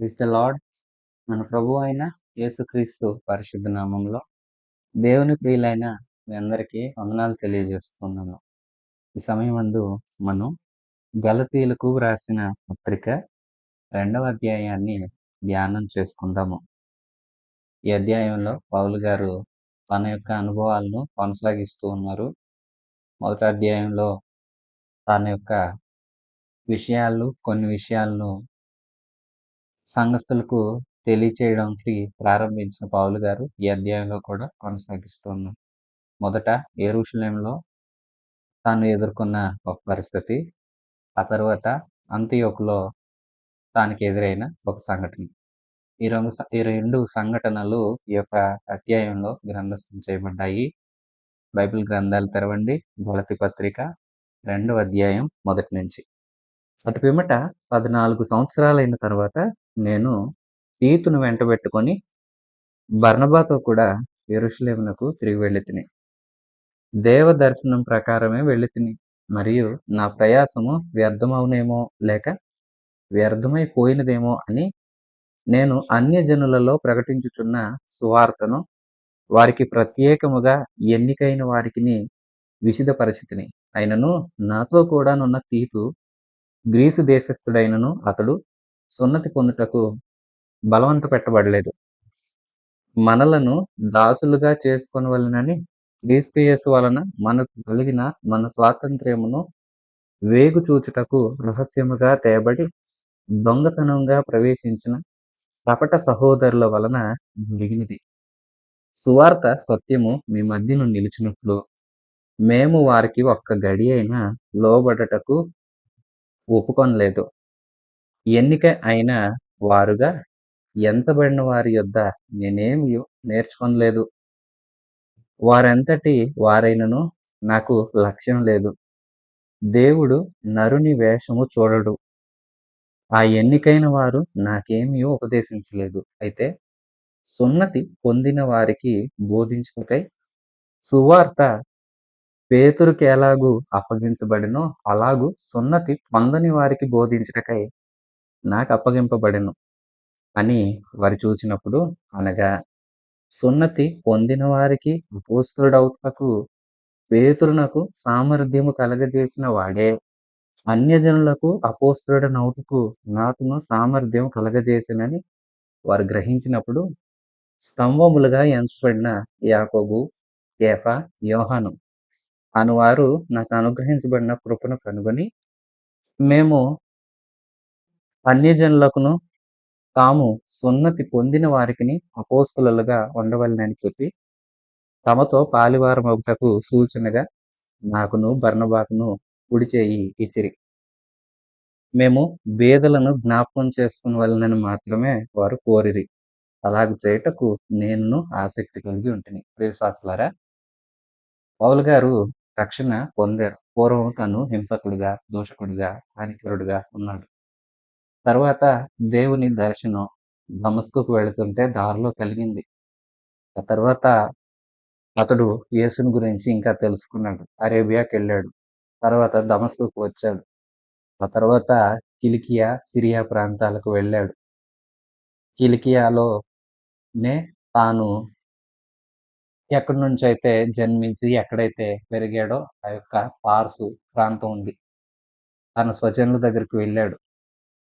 Praise the lord. మన ప్రభువు అయిన యేసుక్రీస్తు పరిశుద్ధ నామంలో దేవుని ప్రియులైన మీ అందరికీ వందనాలు తెలియజేస్తున్నాను. ఈ సమయమందు మనం గలతీయులకు వ్రాసిన పత్రిక 2వ అధ్యాయాన్ని ధ్యానం చేసుకుందాము. ఈ అధ్యాయంలో పౌలు గారు తన యొక్క అనుభవాలను కొనసాగిస్తూ ఉన్నారు. మొదటి అధ్యాయంలో తన యొక్క కొన్ని విషయాలను సంఘస్థులకు తెలియచేయడానికి ప్రారంభించిన పౌలు గారు ఈ అధ్యాయంలో కూడా కొనసాగిస్తున్నారు. మొదట యెరూషలేములో తాను ఎదుర్కొన్న ఒక పరిస్థితి, ఆ తర్వాత అంతియోకులో తానికి ఎదురైన ఒక సంఘటన. ఈ రెండు సంఘటనలు ఈ యొక్క అధ్యాయంలో గ్రంథస్థం చేయబడ్డాయి. బైబిల్ గ్రంథాలు తెరవండి. గలతీ పత్రిక 2వ అధ్యాయం మొదటి నుంచి. అటు పిమ్మట 14 సంవత్సరాలైన తర్వాత నేను తీతును వెంటబెట్టుకొని బర్నబాతో కూడా యెరూషలేమునకు తిరిగి వెళ్ళితిని. దేవ దర్శనం ప్రకారమే వెళ్ళితిని. మరియు నా ప్రయాసము వ్యర్థమవునేమో లేక వ్యర్థమైపోయినదేమో అని నేను అన్యజనులలో ప్రకటించుచున్న సువార్తను వారికి ప్రత్యేకముగా ఎన్నికైన వారికిని విశదపరచితిని. అయినను నాతో కూడానున్న తీతు గ్రీసు దేశస్థుడైనను అతడు సున్నతి పొందుటకు బలవంత పెట్టబడలేదు. మనలను దాసులుగా చేసుకొనవలెనని క్రీస్తు యేసు వలన మనకు కలిగిన మన స్వాతంత్ర్యమును వేగుచూచుటకు రహస్యముగా తేబడి దొంగతనంగా ప్రవేశించిన కపట సహోదరుల వలన జరిగినది. సువార్త సత్యము మీ మధ్యను నిలిచినట్లు మేము వారికి ఒక్క గడి అయినా లోబడటకు ఒప్పుకొనలేదు. ఎన్నిక అయిన వారుగా ఎంచబడిన వారి యొద్ద నేనేమి నేర్చుకొనలేదు. వారెంతటి వారైనను నాకు లక్ష్యం లేదు. దేవుడు నరుని వేషము చూడడు. ఆ ఎన్నికైన వారు నాకేమీ ఉపదేశించలేదు. అయితే సున్నతి పొందిన వారికి బోధించుటకై సువార్త పేతురుకి ఎలాగూ అప్పగించబడినో అలాగూ సున్నతి పొందని వారికి బోధించుటకై నాకు అప్పగింపబడెను అని వారు చూచినప్పుడు, అనగా సున్నతి పొందిన వారికి అపోస్తలుడవుటకు పేతురునకు సామర్థ్యము కలగజేసిన వాడే అన్యజనులకు అపోస్తలుడనవుటకు నాకును సామర్థ్యం కలగజేసినని వారు గ్రహించినప్పుడు, స్తంభములుగా ఎంచబడిన యాకోబు, కేఫా, యోహాను అనువారు నాకు అనుగ్రహించబడిన కృపను కనుగొని, మేము అన్యజనులకును తాము సున్నతి పొందిన వారికిని అపోస్తలులుగా ఉండవలెనని చెప్పి తమతో పాలివారమగుటకు సూచనగా నాకును బర్నబాకును కుడి చేయి ఇచ్చిరి. మేము బేదలను జ్ఞాపకం చేసుకునవలెనని మాత్రమే వారు కోరిరి. అలాగ చేయుటకు నేను ఆసక్తి కలిగి ఉంటిని. ప్రియవిశ్వాసులారా, పౌలు గారు రక్షణ పొందారు. పూర్వం తను హింసకుడిగా, దూషకుడిగా, హానికరుడిగా ఉన్నాడు. తర్వాత దేవుని దర్శనం దమస్కుకు వెళుతుంటే దారిలో కలిగింది. ఆ తర్వాత అతడు యేసుని గురించి ఇంకా తెలుసుకున్నాడు. అరేబియాకి వెళ్ళాడు. తర్వాత దమస్కుకు వచ్చాడు. ఆ తర్వాత కిలికియా, సిరియా ప్రాంతాలకు వెళ్ళాడు. కిలికియాలోనే తాను ఎక్కడి నుంచి అయితే జన్మించి ఎక్కడైతే పెరిగాడో ఆ యొక్క పార్సు ప్రాంతం ఉంది. తన స్వజనుల దగ్గరికి వెళ్ళాడు.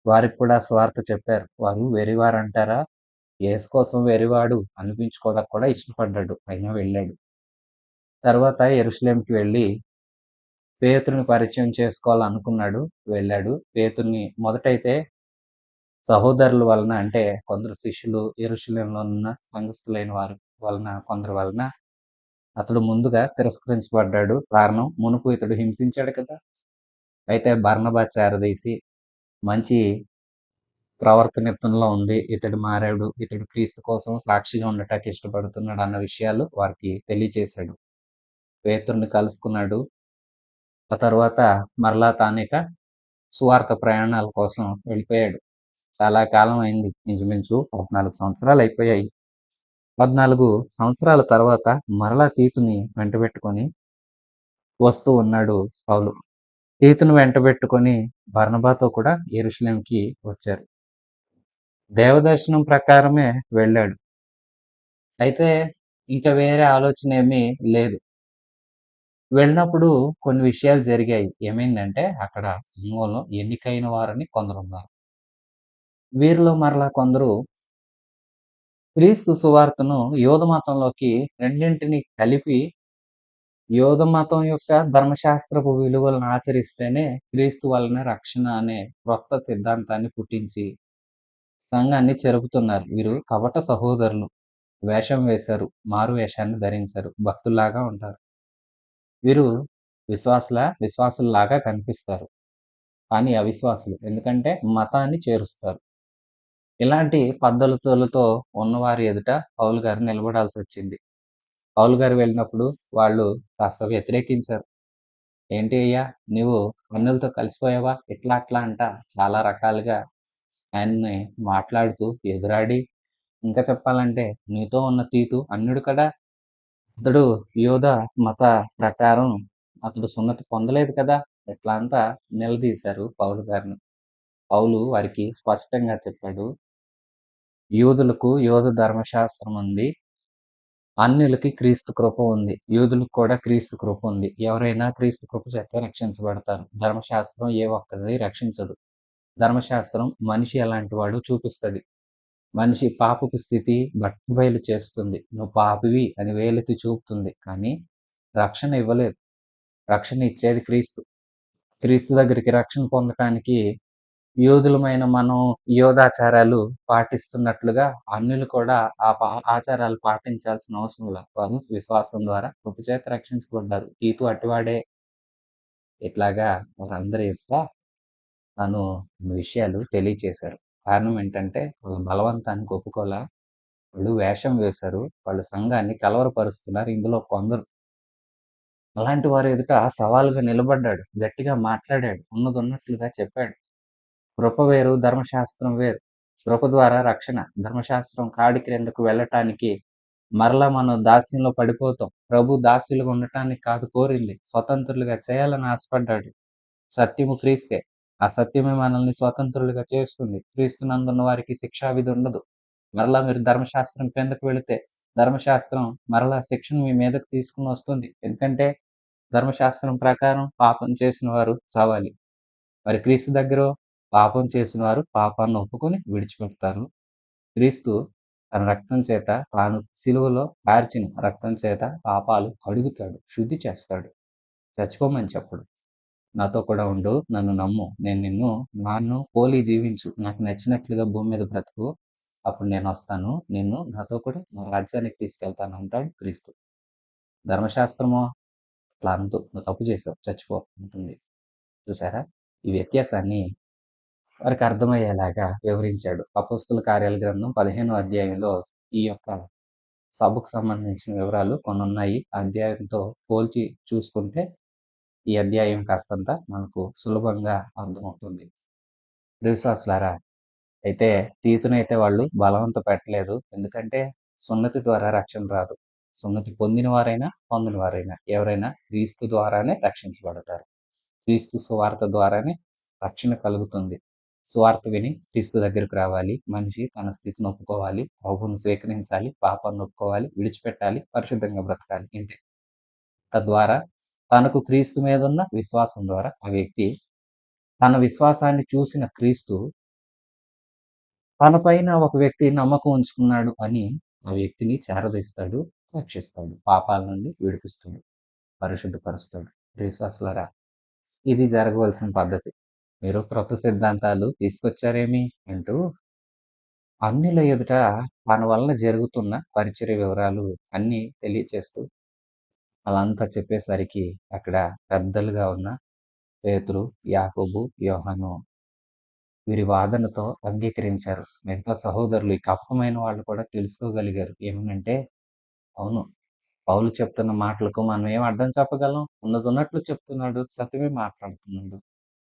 వారికి కూడా స్వార్థ చెప్పారు. వారు వెరివారు అంటారా, యేసు కోసం వెరివాడు అనిపించుకోవడానికి కూడా ఇష్టపడ్డాడు. అయినా వెళ్ళాడు. తర్వాత యెరూషలేంకి వెళ్ళి పేతురుని పరిచయం చేసుకోవాలనుకున్నాడు. వెళ్ళాడు. పేతురుని మొదటైతే సహోదరుల వలన, అంటే కొందరు శిష్యులు, యెరూషలేంలో ఉన్న సంఘస్థులైన వారి వలన, కొందరు వలన అతడు ముందుగా తిరస్కరించబడ్డాడు. కారణం, మునుపు ఇతడు హింసించాడు కదా. అయితే బర్నబా చేరదీసి మంచి ప్రవర్తనలో ఉంది, ఇతడు మారాడు, ఇతడు క్రీస్తు కోసం సాక్షిగా ఉండటానికి ఇష్టపడుతున్నాడు అన్న విషయాలు వారికి తెలియచేశాడు. పేతురుని కలుసుకున్నాడు. ఆ తర్వాత మరలా తానిక సువార్త ప్రయాణాల కోసం వెళ్ళిపోయాడు. చాలా కాలం అయింది. ఇంచుమించు 14 సంవత్సరాలు అయిపోయాయి. 14 సంవత్సరాల తర్వాత మరలా తీతుని వెంటబెట్టుకొని వస్తూ ఉన్నాడు పౌలు. తీతును వెంటబెట్టుకొని బర్నబాతో కూడా యెరూషలేంకి వచ్చారు. దేవదర్శనం ప్రకారమే వెళ్ళాడు. అయితే ఇంక వేరే ఆలోచనేమీ లేదు. వెళ్ళినప్పుడు కొన్ని విషయాలు జరిగాయి. ఏమైందంటే అక్కడ సంఘంలో ఎన్నికైన వారని కొందరున్నారు. వీరిలో మరలా కొందరు క్రీస్తు సువార్తను యూద మతంలోకి రెండింటిని కలిపి యూద మతం యొక్క ధర్మశాస్త్రపు విలువలను ఆచరిస్తేనే క్రీస్తు వలన రక్షణ అనే క్రొత్త సిద్ధాంతాన్ని పుట్టించి సంఘాన్ని చెరుపుతున్నారు. వీరు కపట సహోదరులు. వేషం వేశారు. మారు వేషాన్ని ధరించారు. భక్తుల్లాగా ఉంటారు. వీరు విశ్వాసుల్లాగా కనిపిస్తారు. కానీ అవిశ్వాసులు. ఎందుకంటే మతాన్ని చేరుస్తారు. ఇలాంటి పద్ధతులతో ఉన్నవారి ఎదుట పౌలు గారు నిలబడాల్సొచ్చింది. పౌలు గారు వెళ్ళినప్పుడు వాళ్ళు కాస్త వ్యతిరేకించారు. "ఏంటి అయ్యా! నీవు అన్యులతో కలిసిపోయావా?" ఇట్లా అట్లా అంట చాలా రకాలుగా ఆయన్ని మాట్లాడుతూ ఎదురాడి, ఇంకా చెప్పాలంటే "నీతో ఉన్న తీతు అన్యుడు కదా! అతడు యూద మత ప్రకారం అతడు సున్నతి పొందలేదు కదా!" ఇట్లా అంతా నిలదీశారు పౌలు గారిని. పౌలు వారికి స్పష్టంగా చెప్పాడు. యూదులకు యూద ధర్మశాస్త్రం ఉంది. అన్యులకి క్రీస్తు కృప ఉంది. యూదులకు కూడా క్రీస్తు కృప ఉంది. ఎవరైనా క్రీస్తు కృప చేత రక్షించబడతారు. ధర్మశాస్త్రం ఏ ఒక్కరిని రక్షించదు. ధర్మశాస్త్రం మనిషి ఎలాంటి వాడో చూపిస్తది. మనిషి పాపపు స్థితి బట్టబయలు చేస్తుంది. నువ్వు పాపివి అని వేలెత్తి చూపుతుంది. కానీ రక్షణ ఇవ్వలేదు. రక్షణ ఇచ్చేది క్రీస్తు. క్రీస్తు దగ్గరికి రక్షణ పొందటానికి యూదులమైన మనం యోధాచారాలు పాటిస్తున్నట్లుగా అన్యులు కూడా ఆచారాలు పాటించాల్సిన అవసరం లేదు. వారు విశ్వాసం ద్వారా కృప చేత రక్షించబడ్డారు. తీతు అట్టివాడే. ఇట్లాగా వారందరి ఎదుట తను విషయాలు తెలియచేశారు. కారణం ఏంటంటే వాళ్ళు బలవంతానికి ఒప్పుకోలా. వాళ్ళు వేషం వేశారు. వాళ్ళు సంఘాన్ని కలవరపరుస్తున్నారు. ఇందులో కొందరు అలాంటి వారి ఎదుట సవాలుగా నిలబడ్డాడు. గట్టిగా మాట్లాడాడు. ఉన్నదున్నట్లుగా చెప్పాడు. కృప వేరు, ధర్మశాస్త్రం వేరు. కృప ద్వారా రక్షణ. ధర్మశాస్త్రం కాడి క్రిందకు వెళ్ళటానికి మరలా మనం దాస్యంలో పడిపోతాం. ప్రభు దాస్యులుగా ఉండటానికి కాదు కోరింది. స్వతంత్రులుగా చేయాలని ఆశపడ్డాడు. సత్యము క్రీస్తే. ఆ సత్యమే మనల్ని స్వతంత్రులుగా చేస్తుంది. క్రీస్తునందున్న వారికి శిక్షావిధి ఉండదు. మరలా మీరు ధర్మశాస్త్రం క్రిందకు వెళితే ధర్మశాస్త్రం మరలా శిక్షను మీ మీదకు తీసుకొని వస్తుంది. ఎందుకంటే ధర్మశాస్త్రం ప్రకారం పాపం చేసిన వారు చావాలి. మరి క్రీస్తు దగ్గర పాపం చేసిన వారు పాపాన్ని ఒప్పుకొని విడిచిపెడతారు. క్రీస్తు తన రక్తం చేత తాను సిలువలో కార్చిన రక్తం చేత పాపాలు కడుగుతాడు, శుద్ధి చేస్తాడు. చచ్చిపోమని చెప్పడు. నాతో కూడా ఉండు, నన్ను నమ్ము, నన్ను పోలి జీవించు, నాకు నచ్చినట్లుగా భూమి మీద బ్రతుకు, అప్పుడు నేను వస్తాను, నిన్ను నాతో కూడా నా రాజ్యానికి తీసుకెళ్తాను అంటాడు క్రీస్తు. ధర్మశాస్త్రమో అట్లా అనదు, నువ్వు తప్పు చేసావు చచ్చిపో అంటుంది. చూసారా ఈ వ్యత్యాసాన్ని? వారికి అర్థమయ్యేలాగా వివరించాడు. అపోస్తుల కార్యాల గ్రంథం 15వ అధ్యాయంలో ఈ యొక్క సభకు సంబంధించిన వివరాలు కొన్ని ఉన్నాయి. అధ్యాయంతో పోల్చి చూసుకుంటే ఈ అధ్యాయం కాస్తంత మనకు సులభంగా అర్థమవుతుంది. విశ్వాసులారా, అయితే తీతునైతే వాళ్ళు బలవంత పెట్టలేదు. ఎందుకంటే సున్నతి ద్వారా రక్షణ రాదు. సున్నతి పొందిన వారైనా పొందని వారైనా ఎవరైనా క్రీస్తు ద్వారానే రక్షించబడతారు. క్రీస్తు సువార్త ద్వారానే రక్షణ కలుగుతుంది. సువార్త విని క్రీస్తు దగ్గరకు రావాలి. మనిషి తన స్థితిని ఒప్పుకోవాలి. ప్రభువును స్వీకరించాలి. పాపాన్ని ఒప్పుకోవాలి. విడిచిపెట్టాలి. పరిశుద్ధంగా బ్రతకాలి. ఇంతే. తద్వారా తనకు క్రీస్తు మీదున్న విశ్వాసం ద్వారా ఆ వ్యక్తి తన విశ్వాసాన్ని చూసిన క్రీస్తు తన పైన ఒక వ్యక్తి నమ్మకం ఉంచుకున్నాడు అని ఆ వ్యక్తిని చేరదీస్తాడు, రక్షిస్తాడు, పాపాల నుండి విడిపిస్తాడు, పరిశుద్ధపరుస్తాడు. విశ్వాసులారా, ఇది జరగవలసిన పద్ధతి. మీరు క్రొత్త సిద్ధాంతాలు తీసుకొచ్చారేమి అంటూ అన్యుల ఎదుట తన వలన జరుగుతున్న పరిచర్య వివరాలు అన్నీ తెలియచేస్తూ అలంతా చెప్పేసరికి అక్కడ పెద్దలుగా ఉన్న పేతురు, యాకోబు, యోహాను వీరి వాదనతో అంగీకరించారు. మిగతా సహోదరులు, ఈ కపటమైన వాళ్ళు కూడా తెలుసుకోగలిగారు. ఏమనంటే, అవును, పౌలు చెప్తున్న మాటలకు మనం ఏం అడ్డం చెప్పగలం? ఉన్నదున్నట్లు చెప్తున్నాడు, సత్యమే మాట్లాడుతున్నాడు.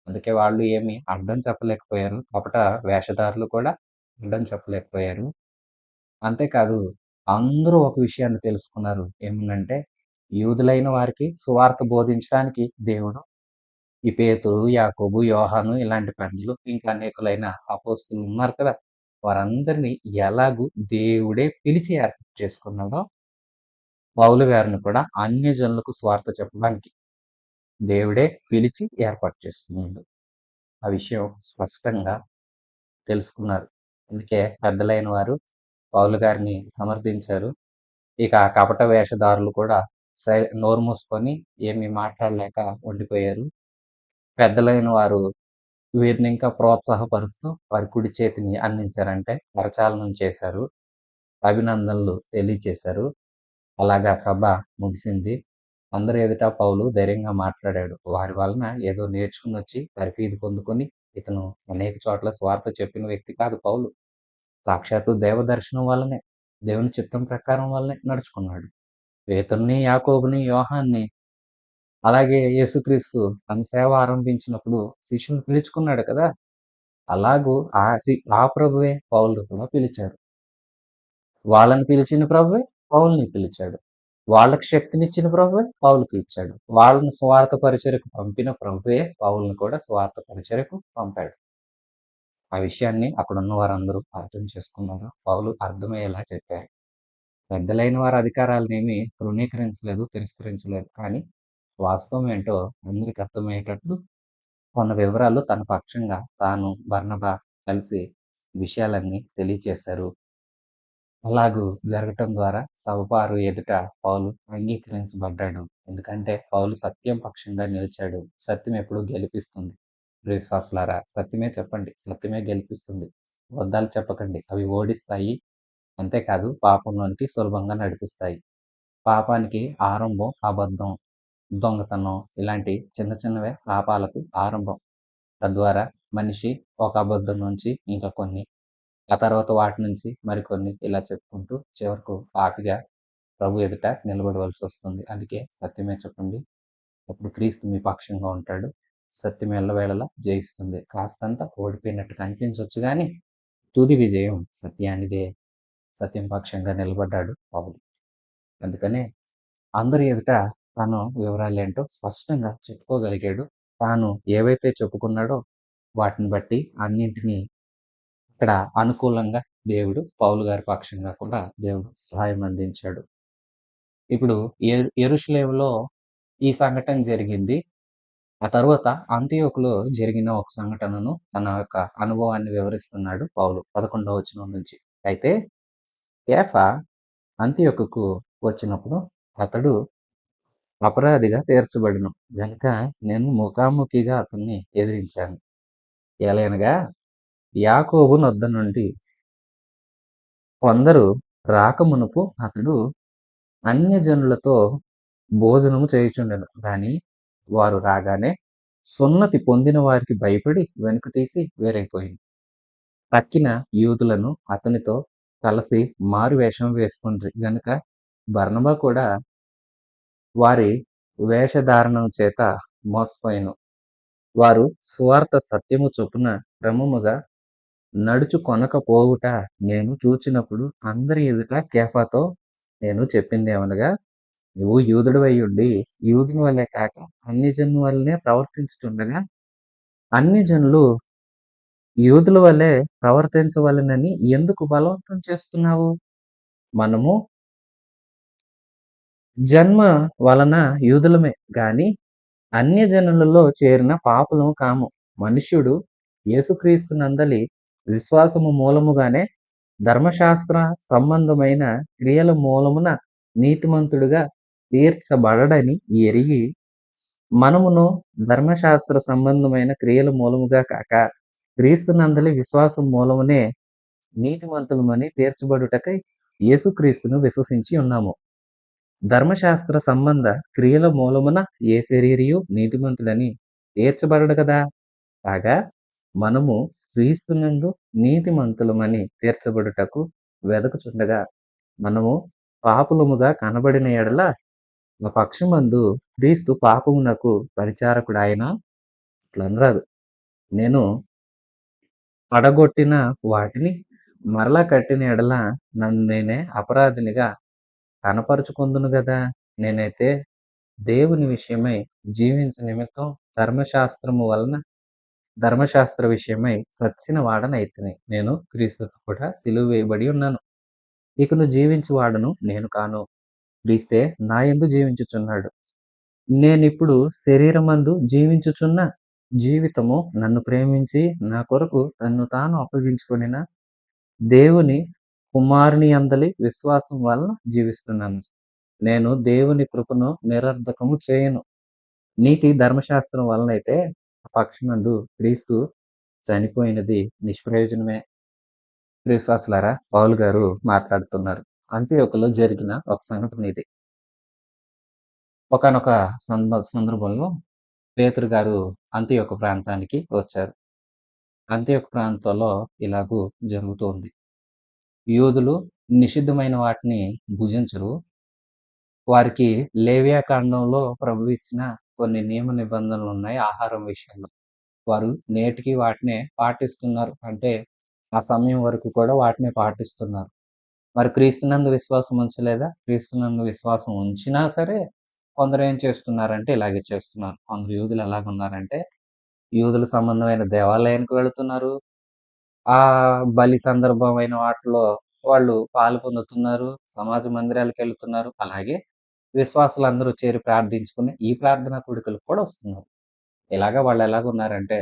అందుకే వాళ్ళు ఏమి అడ్డం చెప్పలేకపోయారు. కపట వేషధారులు కూడా అడ్డం చెప్పలేకపోయారు. అంతేకాదు, అందరూ ఒక విషయాన్ని తెలుసుకున్నారు. ఏమనంటే, యూదులైన వారికి సువార్త బోధించడానికి దేవుడు ఈ పేతురు, యాకోబు, యోహాను ఇలాంటి పెద్దలు ఇంకా అనేకులైన అపోస్తలులు ఉన్నారు కదా! వారందరినీ ఎలాగూ దేవుడే పిలిచి ఏర్పాటు చేసుకున్నాడో, పౌలు గారిని కూడా అన్యజనులకు సువార్త చెప్పడానికి దేవుడే పిలిచి ఏర్పాటు చేసుకున్నాడు. ఆ విషయం స్పష్టంగా తెలుసుకున్నారు. అందుకే పెద్దలైన వారు పౌలు గారిని సమర్థించారు. ఇక ఆ కపట వేషధారులు కూడా నోరు మూసుకొని ఏమీ మాట్లాడలేక ఉండిపోయారు. పెద్దలైన వారు వీరిని ఇంకా ప్రోత్సాహపరుస్తూ వారి కుడి చేతిని అందించారంటే కరచాలనం చేశారు. అభినందనలు తెలియచేశారు. అలాగా సభ ముగిసింది. అందరి ఎదుట పౌలు ధైర్యంగా మాట్లాడాడు. వారి వలన ఏదో నేర్చుకునొచ్చి తర్ఫీదు పొందుకొని, ఇతను అనేక చోట్ల సువార్త చెప్పిన వ్యక్తి కాదు పౌలు. సాక్షాత్తు దేవదర్శనం వల్లనే, దేవుని చిత్తం ప్రకారం వల్లనే నడుచుకున్నాడు. పేతురుని, యాకోబుని, యోహాన్ని అలాగే యేసుక్రీస్తు తన సేవ ఆరంభించినప్పుడు శిష్యులను పిలుచుకున్నాడు కదా! అలాగూ ఆ ప్రభువే పౌలును కూడా పిలిచారు. వాళ్ళని పిలిచిన ప్రభువే పౌలుని పిలిచాడు. వాళ్ళకి శక్తినిచ్చిన ప్రభువే పౌలుకి ఇచ్చాడు. వాళ్ళని స్వార్థ పరిచర్యకు పంపిన ప్రభువే పౌలుని కూడా స్వార్థ పరిచర్యకు పంపాడు. ఆ విషయాన్ని అక్కడున్న వారందరూ అర్థం చేసుకున్నారు. పౌలు అర్థమయ్యేలా చెప్పారు. పెద్దలైన వారి అధికారాలనేమి తృణీకరించలేదు, తిరస్కరించలేదు. కానీ వాస్తవం ఏంటో అందరికి అర్థమయ్యేటట్లు కొన్ని వివరాలు తన పక్షంగా తాను, బర్నబా కలిసి విషయాలన్నీ తెలియచేశారు. అలాగూ జరగటం ద్వారా సభపారు ఎదుట పౌలు అంగీకరించబడ్డాడు. ఎందుకంటే పౌలు సత్యం పక్షంగా నిలిచాడు. సత్యం ఎప్పుడూ గెలిపిస్తుంది. ప్రియ విశ్వాసులారా, సత్యమే చెప్పండి, సత్యమే గెలిపిస్తుంది. అబద్ధాలు చెప్పకండి, అవి ఓడిస్తాయి. అంతేకాదు పాపంలోనికి సులభంగా నడిపిస్తాయి. పాపానికి ఆరంభం అబద్ధం, దొంగతనం ఇలాంటి చిన్న చిన్నవే పాపాలకు ఆరంభం. తద్వారా మనిషి ఒక అబద్ధం నుంచి ఇంకా కొన్ని, ఆ తర్వాత వాటి నుంచి మరికొన్ని ఇలా చెప్పుకుంటూ చివరకు పాపిగా ప్రభు ఎదుట నిలబడవలసి వస్తుంది. అందుకే సత్యమే చెప్పండి. అప్పుడు క్రీస్తు మీ పక్షంగా ఉంటాడు. సత్యం ఎల్లవేళలా జయిస్తుంది. కాస్తంత ఓడిపోయినట్టు కనిపించొచ్చు గాని తుది విజయం సత్యానిదే. సత్యం పక్షంగా నిలబడ్డాడు పౌలు. అందుకనే అందరి ఎదుట తాను వివరాలేంటో స్పష్టంగా చెప్పుకోగలిగాడు. తాను ఏవైతే చెప్పుకున్నాడో వాటిని బట్టి అన్నింటినీ ఇక్కడ అనుకూలంగా దేవుడు పౌలు గారి పక్షంగా కూడా దేవుడు సహాయం అందించాడు. ఇప్పుడు యెరూషలేములో ఈ సంఘటన జరిగింది. ఆ తరువాత అంతియోకులో జరిగిన ఒక సంఘటనను తన యొక్క అనుభవాన్ని వివరిస్తున్నాడు పౌలు 11వ వచనం నుంచి. అయితే కేఫా అంతియోకుకు వచ్చినప్పుడు అతడు అపరాధిగా తీర్చబడెను గనుక నేను ముఖాముఖిగా అతన్ని ఎదిరించాను. ఎలయనగా యాకోబు నొద్ద నుండి కొందరు రాకమునుపు అతడు అన్యజనులతో భోజనము చేయుచుండెను. గాని వారు రాగానే సున్నతి పొందిన వారికి భయపడి వెనుక తీసి వేరైపోయింది. తక్కిన యూదులను అతనితో కలిసి మారు వేషం వేసుకుండ్రి గనుక బర్నబా కూడా వారి వేషధారణం చేత మోసపోయెను. వారు సువార్త సత్యము చొప్పున క్రమముగా నడుచుకొనకపోవుట నేను చూచినప్పుడు అందరి ఎదుట కేఫాతో నేను చెప్పిందేమనగా, నువ్వు యూదుడవైయుండి యూదుని వలె కాక అన్యజనుల వలనే ప్రవర్తించుచుండగా అన్యజనులు యూదుల వలె ప్రవర్తించవలెనని ఎందుకు బలవంతం చేస్తున్నావు? మనము జన్మ వలన యూదులమే గాని అన్యజనులలో చేరిన పాపులము కాము. మనుష్యుడు యేసుక్రీస్తునందలి విశ్వాసము మూలముగానే ధర్మశాస్త్ర సంబంధమైన క్రియల మూలమున నీతిమంతుడుగా తీర్చబడడని ఎరిగి మనమును ధర్మశాస్త్ర సంబంధమైన క్రియల మూలముగా కాక క్రీస్తునందలి విశ్వాసం మూలమునే నీతిమంతులమని తీర్చబడుటకై యేసుక్రీస్తును విశ్వసించి ఉన్నాము. ధర్మశాస్త్ర సంబంధ క్రియల మూలమున ఏ శరీరియు నీతిమంతుడని తీర్చబడడు కదా. కాగా మనము క్రీస్తునందు నీతిమంతులమని తీర్చబడుటకు వెదకుచుండగా మనము పాపులముగా కనబడిన ఎడల ఆ పక్షమందు క్రీస్తు పాపమునకు పరిచారకుడాయన. అట్లనరాదు. నేను పడగొట్టిన వాటిని మరలా కట్టిన ఎడల నన్ను నేనే అపరాధినిగా కనపరుచుకొందును గదా. నేనైతే దేవుని విషయమై జీవించు నిమిత్తం ధర్మశాస్త్రము వలన ధర్మశాస్త్ర విషయమై చచ్చిన వాడనైతిని. నేను క్రీస్తుతో కూడా సిలువ వేయబడి ఉన్నాను. ఇకను జీవించు వాడను నేను కాను. క్రీస్తే నాయందు జీవించుచున్నాడు. నేనిప్పుడు శరీరమందు జీవించుచున్న జీవితము నన్ను ప్రేమించి నా కొరకు తన్ను తాను అప్పగించుకొనిన దేవుని కుమారుని యందలి విశ్వాసం వలన జీవిస్తున్నాను. నేను దేవుని కృపను నిరర్ధకము చేయను. నీతి ధర్మశాస్త్రం వలనైతే పక్షమందు క్రీస్తు చనిపోయినది నిష్ప్రయోజనమే. ప్రియ విశ్వాసులారా, పౌలు గారు మాట్లాడుతున్నారు. అంతియొకలో జరిగిన ఒక సంఘటన ఇది. ఒకానొక సందర్భంలో పేతురు గారు అంతియొక ప్రాంతానికి వచ్చారు. అంతియొక ప్రాంతంలో ఇలాగూ జరుగుతూ ఉంది. యూదులు నిషిద్ధమైన వాటిని భుజించరు. వారికి లేవియా కాండంలో ప్రభువు ఇచ్చిన కొన్ని నియమ నిబంధనలున్నాయి ఆహారం విషయంలో. వారు నేటికి వాటినే పాటిస్తున్నారు. అంటే ఆ సమయం వరకు కూడా వాటినే పాటిస్తున్నారు. మరి క్రీస్తునందు విశ్వాసం ఉంచలేదా? క్రీస్తునందు విశ్వాసం ఉంచినా సరే కొందరేం చేస్తున్నారంటే ఇలాగే చేస్తున్నారు. కొందరు యూదులు ఎలాగున్నారంటే యూదుల సంబంధమైన దేవాలయానికి వెళుతున్నారు. ఆ బలి సందర్భమైన వాటిలో వాళ్ళు పాలు పొందుతున్నారు. సమాజ మందిరాలకెళ్తున్నారు. అలాగే విశ్వాసులందరూ చేరి ప్రార్థించుకుని ఈ ప్రార్థనా కూడికలకు కూడా వస్తున్నారు. ఇలాగ వాళ్ళెలాగున్నారంటే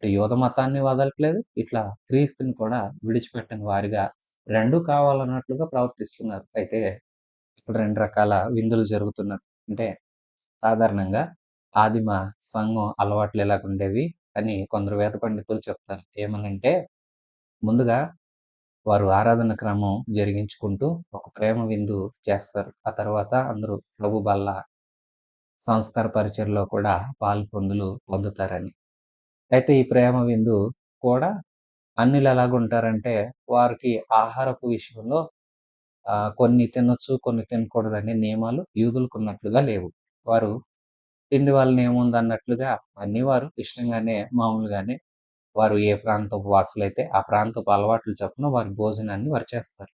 ఇటు యూద మతాన్ని వదలట్లేదు. ఇట్లా క్రీస్తుని కూడా విడిచిపెట్టని వారిగా 2 కావాలన్నట్లుగా ప్రవర్తిస్తున్నారు. అయితే ఇక్కడ 2 రకాల విందులు జరుగుతున్నట్టు. అంటే సాధారణంగా ఆదిమ సంఘం అలవాట్లు ఇలాగుండేవి అని కొందరు వేద పండితులు చెప్తారు. ఏమనంటే ముందుగా వారు ఆరాధన క్రమం జరిగించుకుంటూ ఒక ప్రేమ విందు చేస్తారు. ఆ తర్వాత అందరూ ప్రభు బల్ల సంస్కార పరిచర్యలో కూడా పాలు పొందుతారని. అయితే ఈ ప్రేమ విందు కూడా అన్యులు ఎలాగుంటారంటే వారికి ఆహారపు విషయంలో కొన్ని తినొచ్చు, కొన్ని తినకూడదనే నియమాలు యూదులకున్నట్లుగా లేవు. వారు తిండి వలన ఏముందన్నట్లుగా అన్నీ వారు ఇష్టంగానే మామూలుగానే వారు ఏ ప్రాంతపు వాసులైతే ఆ ప్రాంతపు అలవాట్లు చొప్పున వారి భోజనాన్ని వారు చేస్తారు.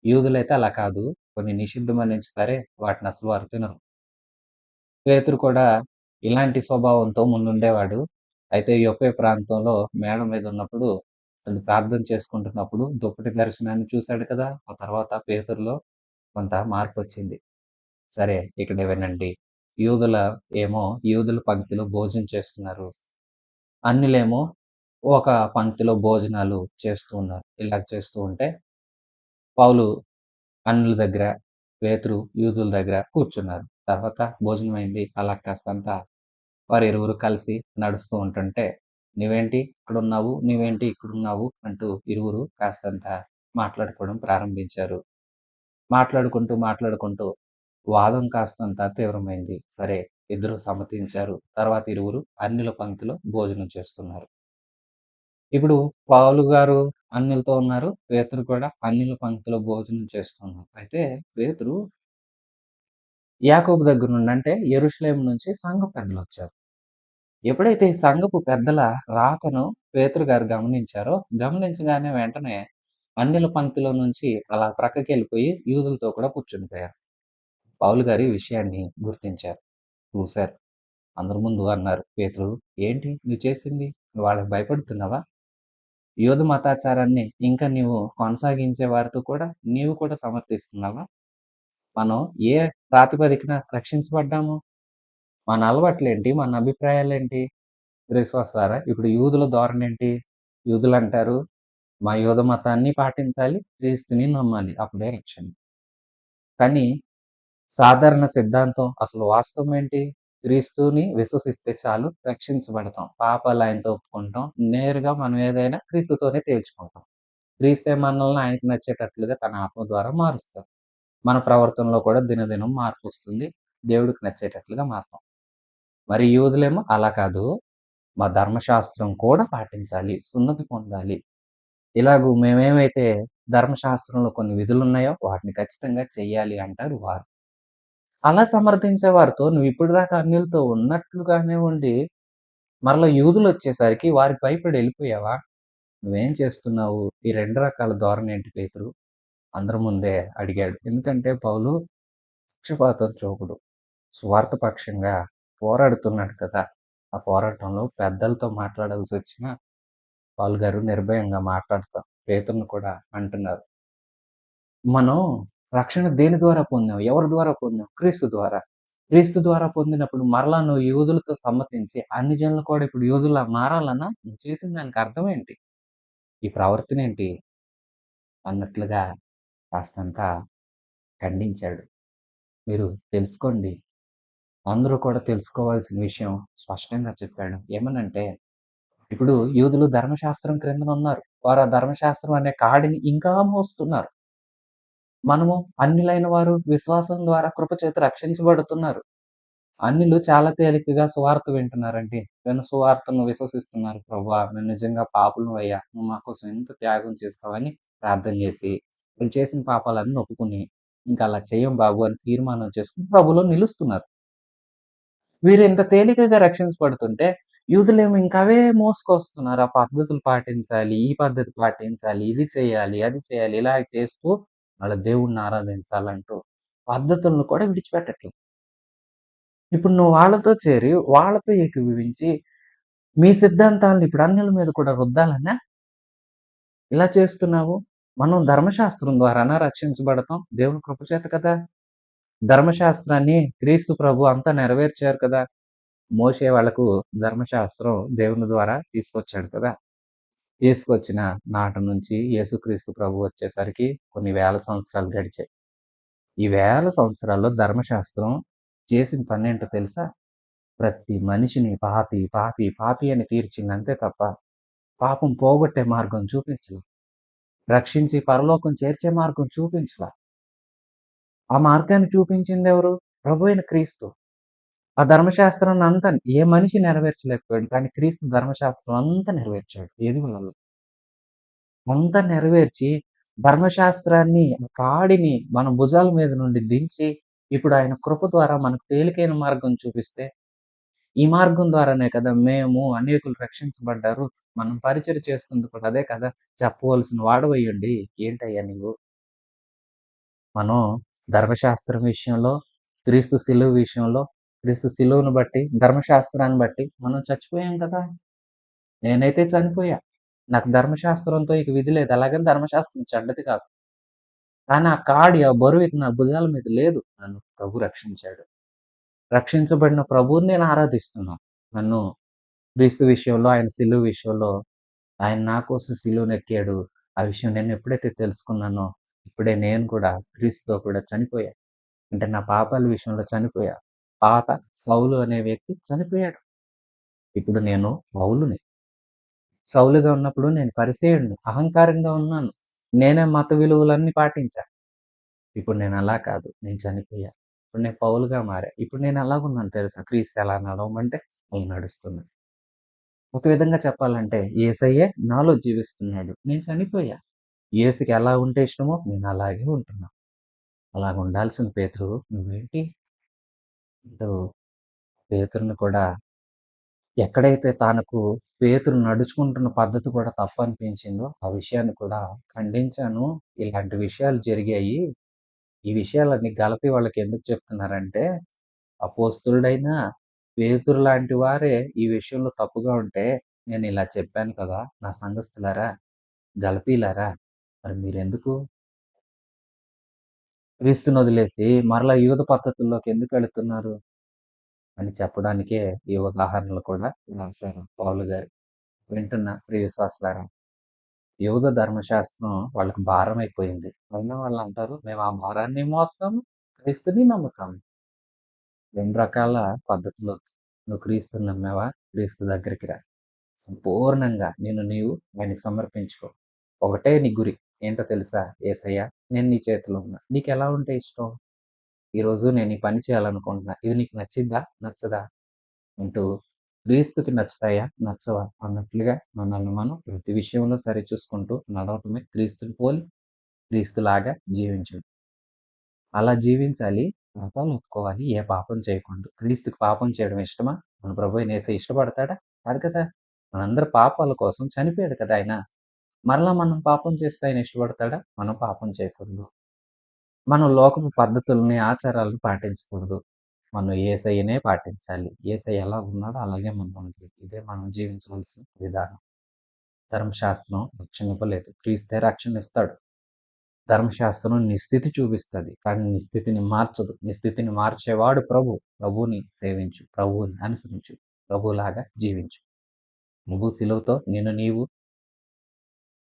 యూదులైతే అలా కాదు. కొన్ని నిషిద్ధమని ఎంచుతారే వాటినసలు వారు తినరు. పేతురు కూడా ఇలాంటి స్వభావంతో ముందుండేవాడు. అయితే యొప్పే ప్రాంతంలో మేడ మీద ఉన్నప్పుడు తను ప్రార్థన చేసుకుంటున్నప్పుడు దుప్పటి దర్శనాన్ని చూశాడు కదా! ఆ తర్వాత పేతురులో కొంత మార్పొచ్చింది. సరే ఇక్కడ వినండి. యూదుల యూదుల పంక్తిలో భోజనం చేస్తున్నారు. అన్యులేమో ఒక పంక్తిలో భోజనాలు చేస్తూ ఉన్నారు. ఇలాగ చేస్తూ ఉంటే పౌలు అన్యుల దగ్గర, పేతురు యూదుల దగ్గర కూర్చున్నారు. తర్వాత భోజనమైంది. అలా కాస్తంత వారిరువురు కలిసి నడుస్తూ ఉంటుంటే, "నువ్వేంటి ఇక్కడున్నావు? నువ్వేంటి ఇక్కడున్నావు?" అంటూ ఇరువురు కాస్తంత మాట్లాడుకోవడం ప్రారంభించారు. మాట్లాడుకుంటూ వాదం కాస్తంత తీవ్రమైంది. సరే, ఇద్దరు సమ్మతించారు. తర్వాత ఇరువురు అన్యుల పంక్తిలో భోజనం చేస్తున్నారు. ఇప్పుడు పౌలు గారు అన్యులతో ఉన్నారు. పేతురు కూడా అన్యుల పంక్తిలో భోజనం చేస్తున్నారు. అయితే పేతురు యాకోబు దగ్గర నుండి అంటే యెరూషలేము నుంచి సంఘ పెద్దలొచ్చారు. ఎప్పుడైతే ఈ సంఘపు పెద్దల రాకను పేతురు గారు గమనించారో, గమనించగానే వెంటనే అన్యుల పంక్తిలో నుంచి అలా ప్రక్కకెళ్ళిపోయి యూదులతో కూడా కూర్చుండిపోయారు. పౌలు గారు ఈ విషయాన్ని గుర్తించారు. చూసారు. అందరి ముందు అన్నారు, "పేతురు, ఏంటి నువ్వు చేసింది? నువ్వు వాళ్ళకి భయపడుతున్నావా? యూద మతాచారాన్ని ఇంకా నీవు కొనసాగించే వారితో కూడా నీవు కూడా సమర్థిస్తున్నావా? మనం ఏ ప్రాతిపదికన రక్షించబడ్డాము? మన అలవాట్లేంటి? మన అభిప్రాయాలేంటి?" విశ్వాసులారా, ఇప్పుడు యూదుల ధోరణేంటి? యూదులంటారు, మా యూద మతాన్ని పాటించాలి, క్రీస్తుని నమ్మాలి. అప్పుడే రక్షణ. కానీ సాధారణ సిద్ధాంతం అసలు వాస్తవం ఏంటి? క్రీస్తుని విశ్వసిస్తే చాలు రక్షించబడతాం. పాపాలు ఆయనతో ఒప్పుకుంటాం. నేరుగా మనం ఏదైనా క్రీస్తుతోనే తేల్చుకుంటాం. క్రీస్తే మనల్ని ఆయనకి నచ్చేటట్లుగా తన ఆత్మ ద్వారా మారుస్తారు. మన ప్రవర్తనలో కూడా దినదినం మార్పొస్తుంది. దేవుడికి నచ్చేటట్లుగా మారతాం. మరి యూదులేమో అలా కాదు. మా ధర్మశాస్త్రం కూడా పాటించాలి. సున్నతి పొందాలి. ఇలాగూ మేమేమైతే ధర్మశాస్త్రంలో కొన్ని విధులున్నాయో వాటిని ఖచ్చితంగా చెయ్యాలి అంటారు వారు. అలా సమర్థించే వారితో నువ్విప్పటిదాకా అన్యులతో ఉన్నట్లుగానే ఉండి, మరలా యూదులొచ్చేసరికి వారికి భయపడి ఎళ్ళిపోయావా? నువ్వేం చేస్తున్నావు? ఈ 2 రకాల ధోరణేంటి పేతురు? అందరి ముందే అడిగాడు. ఎందుకంటే పౌలు పక్షపాతం చూపడు. స్వార్థపక్షంగా పోరాడుతున్నాడు కదా! ఆ పోరాటంలో పెద్దలతో మాట్లాడాల్సొచ్చినా పౌలు గారు నిర్భయంగా మాట్లాడుతా పేతురుని కూడా అంటున్నారు. మనం రక్షణ దేని ద్వారా పొందాం? ఎవరి ద్వారా పొందాం? క్రీస్తు ద్వారా. క్రీస్తు ద్వారా పొందినప్పుడు మరలా నువ్వు యూదులతో సమ్మతించి అన్ని జనులు కూడా ఇప్పుడు యూదుల్లా మారాలనా? నువ్వు చేసిన దానికి అర్థమేంటి? ఈ ప్రవర్తనేంటి? అన్నట్లుగా కాస్తంత ఖండించాడు. మీరు తెలుసుకోండి. అందరూ కూడా తెలుసుకోవాల్సిన విషయం స్పష్టంగా చెప్పాడు. ఏమనంటే, ఇప్పుడు యూదులు ధర్మశాస్త్రం క్రిందన ఉన్నారు. వారు ఆ ధర్మశాస్త్రం అనే కాడిని ఇంకా మోస్తున్నారు. మనము అన్యులైన వారు విశ్వాసం ద్వారా కృపచేత రక్షించబడుతున్నారు. అన్యులు చాలా తేలికగా సువార్త వింటున్నారండి. విన్న సువార్తను విశ్వసిస్తున్నారు. ప్రభువా! మేము నిజంగా పాపులమయ్యా. నువ్వు మా కోసం ఎంత త్యాగం చేసావని ప్రార్థన చేసి, వీళ్ళు చేసిన పాపాలన్నీ ఒప్పుకొని, ఇంక అలా చెయ్యం బాబు అని తీర్మానం చేసుకొని ప్రభువులో నిలుస్తున్నారు. వీరు ఇంత తేలికగా రక్షించబడుతుంటే, యూదులేమో ఇంక అవే మోసుకొస్తున్నారు. ఆ పద్ధతులు పాటించాలి, ఈ పద్ధతి పాటించాలి, ఇది చేయాలి, అది చేయాలి, ఇలా చేస్తూ వాళ్ళ దేవుడిని ఆరాధించాలంటూ పద్ధతులను కూడా విడిచిపెట్టట్లేదు. ఇప్పుడు నువ్వు వాళ్ళతో చేరి, వాళ్ళతో ఏకీభవించి, మీ సిద్ధాంతాలను ఇప్పుడు అన్యుల మీద కూడా రుద్దాలనా? ఇలా చేస్తున్నావు. మనం ధర్మశాస్త్రం ద్వారానా రక్షించబడతాం? దేవుని కృప చేత కదా! ధర్మశాస్త్రాన్ని క్రీస్తు ప్రభు అంతా నెరవేర్చారు కదా! మోషే వాళ్ళకు ధర్మశాస్త్రం దేవుని ద్వారా తీసుకొచ్చాడు కదా! తీసుకొచ్చిన నాటి నుంచి యేసుక్రీస్తు ప్రభు వచ్చేసరికి కొన్ని వేల సంవత్సరాలు గడిచాయి. ఈ వేల సంవత్సరాల్లో ధర్మశాస్త్రం చేసిన పనేంటో తెలుసా? ప్రతి మనిషిని పాపి, పాపి, పాపి అని తీర్చింది అంతే తప్ప, పాపం పోగొట్టే మార్గం చూపించలా. రక్షించి పరలోకం చేర్చే మార్గం చూపించలా. ఆ మార్గాన్ని చూపించిందెవరు? ప్రభువైన క్రీస్తు. ఆ ధర్మశాస్త్రాన్ని అంతా ఏ మనిషి నెరవేర్చలేకపోయాడు. కానీ క్రీస్తు ధర్మశాస్త్రం అంతా నెరవేర్చాడు. ఏది వల్ల? అంతా నెరవేర్చి ధర్మశాస్త్రాన్ని, కాడిని మన భుజాల మీద నుండి దించి, ఇప్పుడు ఆయన కృప ద్వారా మనకు తేలికైన మార్గం చూపిస్తే, ఈ మార్గం ద్వారానే కదా మేము అనేకులు రక్షించబడ్డారు. మనం పరిచర్య చేస్తుంది కూడా అదే కదా! చెప్పవలసిన వాడవయ్యుండి ఏంటయ్యా నీవు? మనం ధర్మశాస్త్రం విషయంలో, క్రీస్తు శిలువ విషయంలో, క్రీస్తు శిలువను బట్టి, ధర్మశాస్త్రాన్ని బట్టి మనం చచ్చిపోయాం కదా! నేనైతే చనిపోయా. నాకు ధర్మశాస్త్రంతో ఇక విధి లేదు. అలాగని ధర్మశాస్త్రం చెడ్డది కాదు. కానీ ఆ కాడి, ఆ బరువు ఇక నా భుజాల మీద లేదు. నన్ను ప్రభు రక్షించాడు. రక్షించబడిన ప్రభువుని నేను ఆరాధిస్తున్నాను. నన్ను క్రీస్తు విషయంలో, ఆయన శిలువ విషయంలో, ఆయన నా కోసం శిలువనెక్కాడు. ఆ విషయం నేను ఎప్పుడైతే తెలుసుకున్నానో, ఇప్పుడే నేను కూడా క్రీస్తుతో కూడా చనిపోయా. అంటే నా పాపాల విషయంలో చనిపోయా. పాత సౌలు అనే వ్యక్తి చనిపోయాడు. ఇప్పుడు నేను పౌలుని. సౌలుగా ఉన్నప్పుడు నేను పరిసయ్యుడిని. అహంకారంగా ఉన్నాను. నేనే మత విలువలన్నీ పాటించా. ఇప్పుడు నేను అలా కాదు. నేను చనిపోయా. ఇప్పుడు నేను పౌలుగా మారా. ఇప్పుడు నేను ఎలాగున్నాను తెలుసా? క్రీస్తు ఎలా నడవమంటే అలా నడుస్తున్నా. ఒక విధంగా చెప్పాలంటే యేసయ్యే నాలో జీవిస్తున్నాడు. నేను చనిపోయా. యేసుకి ఎలా ఉంటే ఇష్టమో నేను అలాగే ఉంటున్నా. అలాగ ఉండాల్సిన పేతురు నువ్వేంటి అంటూ పేతురుని కూడా ఎక్కడైతే తనకు పేతురు నడుచుకుంటున్న పద్ధతి కూడా తప్పనిపించిందో ఆ విషయాన్ని కూడా ఖండించాను. ఇలాంటి విషయాలు జరిగాయి. ఈ విషయాలన్నీ గలతీ వాళ్ళకి ఎందుకు చెప్తున్నారంటే, అపోస్తలుడైన పేతురు లాంటి వారే ఈ విషయంలో తప్పుగా ఉంటే, నేనిలా చెప్పాను కదా! నా సంఘస్థులారా, గలతీయులారా, మరి మీరెందుకు క్రీస్తునొదిలేసి మరలా యూద పద్ధతుల్లోకి ఎందుకెళుతున్నారు? అని చెప్పడానికే ఈ ఉదాహరణలు కూడా రాశారు పౌలు గారు. వింటున్న ప్రియ విశ్వాసులారా, యూద ధర్మశాస్త్రం వాళ్ళకి భారమైపోయింది. అయినా వాళ్ళంటారు, మేము ఆ భారాన్ని మోస్తాము, క్రీస్తుని నమ్ముతాము. 2 రకాల పద్ధతులొద్దు. నువ్వు క్రీస్తుని నమ్మావా? క్రీస్తు దగ్గరికి రా. సంపూర్ణంగా నిన్ను నీవు ఆయనకి సమర్పించుకో. ఒకటే నీ గురి. ఏంటో తెలుసా? యేసయ్య నేను నీ చేతిలో ఉన్నా. నీకెలా ఉంటే ఇష్టం? ఈరోజు నేను ఈ పని చేయాలనుకుంటున్నా. ఇది నీకు నచ్చిద్దా? నచ్చదా? అంటూ క్రీస్తుకి నచ్చుతాయా? నచ్చవా? అన్నట్లుగా మనల్ని మనం ప్రతి విషయంలో సరిచూసుకుంటూ నడవటమే క్రీస్తుని పోలి క్రీస్తులాగా జీవించడం. అలా జీవించాలి. పాపాలు ఒప్పుకోవాలి. ఏ పాపం చేయకూడదు. క్రీస్తుకి పాపం చేయడం ఇష్టమా? మన ప్రభువైన యేసయ్య ఇష్టపడతాడా? కాదు కదా! మనందరి పాపాల కోసం చనిపోయాడు కదా ఆయన. మరలా మనం పాపం చేస్తే ఆయన ఇష్టపడతాడా? మనం పాపం చేయకూడదు. మనం లోకపు పద్ధతుల్ని, ఆచారాలను పాటించకూడదు. మనం యేసయ్యనే పాటించాలి. యేసయ్య ఎలా ఉన్నాడో అలాగే మనం ఉండాలి. ఇదే మనం జీవించవలసిన విధానం. ధర్మశాస్త్రం రక్షణ ఇవ్వలేదు. క్రీస్తే రక్షణ ఇస్తాడు. ధర్మశాస్త్రం నీ స్థితి చూపిస్తది. కానీ నీ స్థితిని మార్చదు. నీ స్థితిని మార్చేవాడు ప్రభు. ప్రభువుని సేవించు. ప్రభువుని అనుసరించు. ప్రభువులాగా జీవించు. నువ్వు సిలువతో నిన్ను నీవు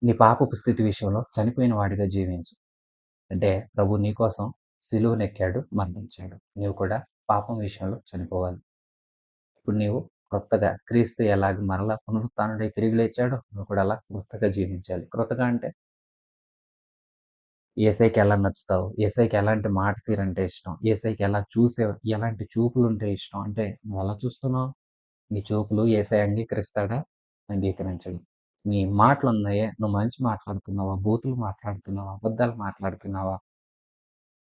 నీ పాపపు స్థితి విషయంలో చనిపోయిన వాడిగా జీవించు. అంటే ప్రభు నీకోసం సిలువనెక్కాడు, మరణించాడు. నీవు కూడా పాపం విషయంలో చనిపోవాలి. ఇప్పుడు నీవు క్రొత్తగా క్రీస్తు ఎలాగ మరలా పునరుత్థానుడై తిరిగి లేచాడో నువ్వు కూడా అలా క్రొత్తగా జీవించాలి. క్రొత్తగా అంటే యేసయ్యకి ఎలా నచ్చుతావు? యేసయ్యకి ఎలాంటి మాట తీరంటే ఇష్టం? యేసయ్యకి ఎలాంటి చూపులుంటే ఇష్టం? అంటే నువ్వెలా చూస్తున్నావు? నీ చూపులు యేసయ్య అంగీకరిస్తాడా? అంగీకరించడు. నీ మాటలున్నాయే, నువ్వు మంచి మాట్లాడుతున్నావా? బూతులు మాట్లాడుతున్నావా? అబద్ధాలు మాట్లాడుతున్నావా?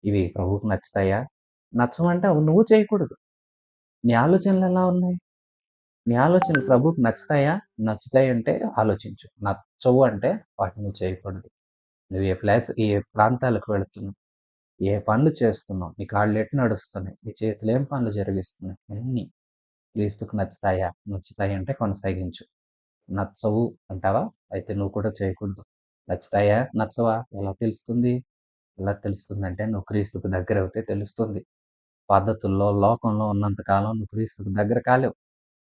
ఇవి ప్రభువుకి నచ్చుతాయా? నచ్చవంటే అవి నువ్వు చేయకూడదు. నీ ఆలోచనలెలా ఉన్నాయి? నీ ఆలోచనలు ప్రభువుకి నచ్చుతాయా? నచ్చుతాయంటే ఆలోచించు. నచ్చవు అంటే వాటిని నువ్వు చేయకూడదు. నువ్వు ఏ ప్రాంతాలకు వెళుతున్నావు? ఏ పనులు చేస్తున్నావు? నీ కాళ్ళెటు నడుస్తున్నాయి? నీ చేతులు ఏం పనులు జరిగిస్తున్నాయి? అన్నీ క్రీస్తుకు నచ్చుతాయా? నచ్చుతాయంటే కొనసాగించు. నచ్చవు అంటావా? అయితే నువ్వు కూడా చేయకూడదు. నచ్చుతాయా? నచ్చవా? ఎలా తెలుస్తుంది? ఎలా తెలుస్తుందంటే నువ్వు క్రీస్తుకు దగ్గరవుతే తెలుస్తుంది. పద్ధతుల్లో, లోకంలో ఉన్నంత కాలం నువ్వు క్రీస్తుకు దగ్గర కాలేవు.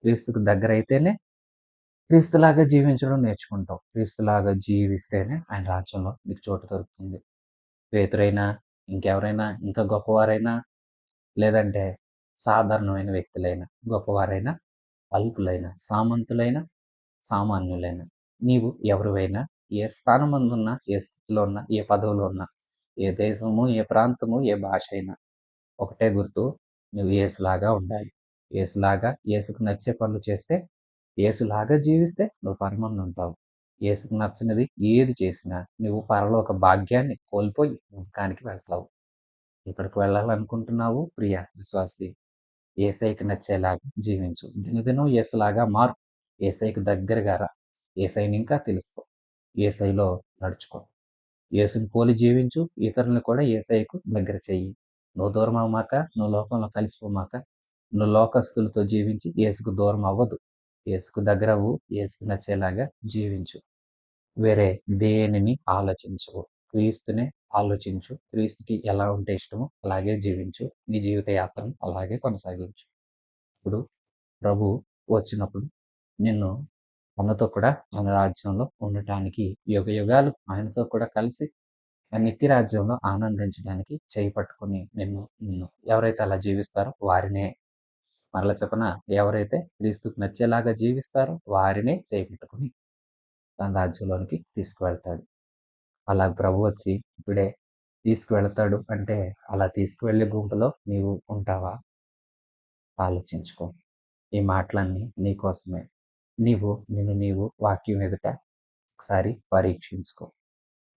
క్రీస్తుకు దగ్గరైతేనే క్రీస్తులాగా జీవించడం నేర్చుకుంటావు. క్రీస్తులాగా జీవిస్తేనే ఆయన రాజ్యంలో నీకు చోటు దొరుకుతుంది. పేతురైనా, ఇంకెవరైనా, ఇంకా గొప్పవారైనా, లేదంటే సాధారణమైన వ్యక్తులైనా, గొప్పవారైనా, అల్పులైన, సామంతులైన, సామాన్యులైన, నీవు ఎవరివైనా, ఏ స్థానమందున్నా, ఏ స్థితిలో ఉన్నా, ఏ పదవిలో ఉన్నా, ఏ దేశము, ఏ ప్రాంతము, ఏ భాష అయినా ఒకటే గుర్తు, నువ్వు యేసులాగా ఉండాలి. యేసులాగా, యేసుకు నచ్చే పనులు చేస్తే, యేసులాగా జీవిస్తే నువ్వు పరమందుంటావు. యేసుకు నచ్చనిది ఏది చేసినా నువ్వు పరలోక భాగ్యాన్ని కోల్పోయి నరకానికి వెళ్తావు. ఎక్కడికి వెళ్ళాలనుకుంటున్నావు ప్రియ విశ్వాసి? యేసయ్యకి నచ్చేలాగా జీవించు. దినదినం యేసులాగా మారు. యేసయ్యకి దగ్గరగా రా. యేసయ్యని ఇంకా తెలుసుకో. యేసయ్యలో నడుచుకో. యేసుని పోలి జీవించు. ఇతరులను కూడా యేసయ్యకు దగ్గర చెయ్యి. నువ్వు దూరం అవ్వమాక, నువ్వు లోకంలో కలిసిపోమాక, నువ్వు లోకస్తులతో జీవించి యేసుకు దూరం అవ్వదు. యేసుకు దగ్గరవ్వు. యేసుకు నచ్చేలాగా జీవించు. వేరే దేనిని ఆలోచించవు. క్రీస్తునే ఆలోచించు. క్రీస్తుకి ఎలా ఉంటే ఇష్టమో అలాగే జీవించు. నీ జీవిత యాత్రను అలాగే కొనసాగించు. ఇప్పుడు ప్రభు వచ్చినప్పుడు నిన్ను తనతో కూడా తన రాజ్యంలో ఉండటానికి యుగయుగాలు ఆయనతో కూడా కలిసి ఆ నిత్య రాజ్యంలో ఆనందించడానికి చేయి పట్టుకొని నిన్ను ఎవరైతే అలా జీవిస్తారో వారినే మరల చెప్పన ఎవరైతే క్రీస్తుకు నచ్చేలాగా జీవిస్తారో వారినే చేయి పట్టుకొని తన రాజ్యంలోనికి తీసుకువెళ్తాడు. అలా ప్రభు వచ్చి ఇప్పుడే తీసుకువెళతాడు అంటే అలా తీసుకువెళ్ళే గుంపులో నీవు ఉంటావా? ఆలోచించుకో. ఈ మాటలన్నీ నీకోసమే. నిన్ను నీవు వాక్యం ఎదుట ఒకసారి పరీక్షించుకో.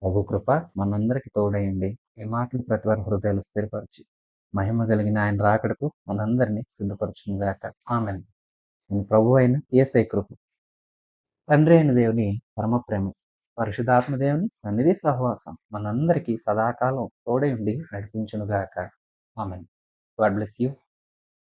ప్రభు కృప మనందరికి తోడైండి. ఈ మాటలు ప్రతి వారి హృదయాలు స్థిరపరిచి మహిమ కలిగిన ఆయన రాకడకు మనందరినీ సిద్ధపరచునుగాక. ఆమేన్. మన ప్రభు అయిన యేసయ్య కృప, తండ్రి అయిన దేవుని పరమ ప్రేమ, పరిశుద్ధాత్మ దేవుని సన్నిధి సహవాసం మనందరికీ సదాకాలం తోడై ఉండి నడిపించునుగాక. ఆమేన్. God bless you.